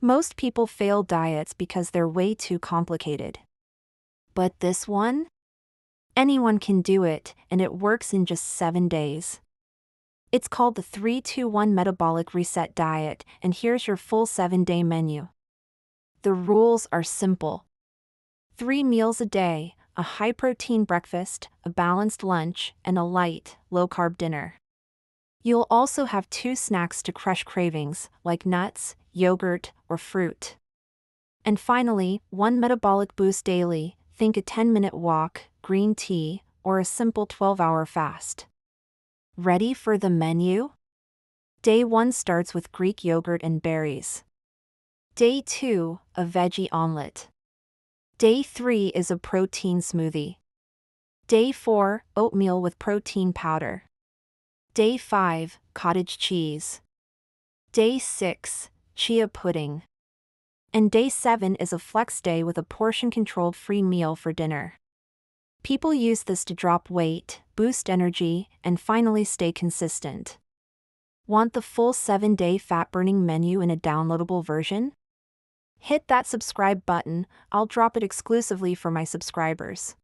Most people fail diets because they're way too complicated. But this one? Anyone can do it, and it works in just 7 days. It's called the 3-2-1 Metabolic Reset Diet, and here's your full 7-day menu. The rules are simple. 3 meals a day, a high-protein breakfast, a balanced lunch, and a light, low-carb dinner. You'll also have 2 snacks to crush cravings, like nuts, yogurt, or fruit. And finally, 1 metabolic boost daily, think a 10-minute walk, green tea, or a simple 12-hour fast. Ready for the menu? Day 1 starts with Greek yogurt and berries. Day 2, a veggie omelet. Day 3 is a protein smoothie. Day 4, oatmeal with protein powder. Day 5, cottage cheese. Day 6, chia pudding. And day 7 is a flex day with a portion-controlled free meal for dinner. People use this to drop weight, boost energy, and finally stay consistent. Want the full 7-day fat-burning menu in a downloadable version? Hit that subscribe button, I'll drop it exclusively for my subscribers.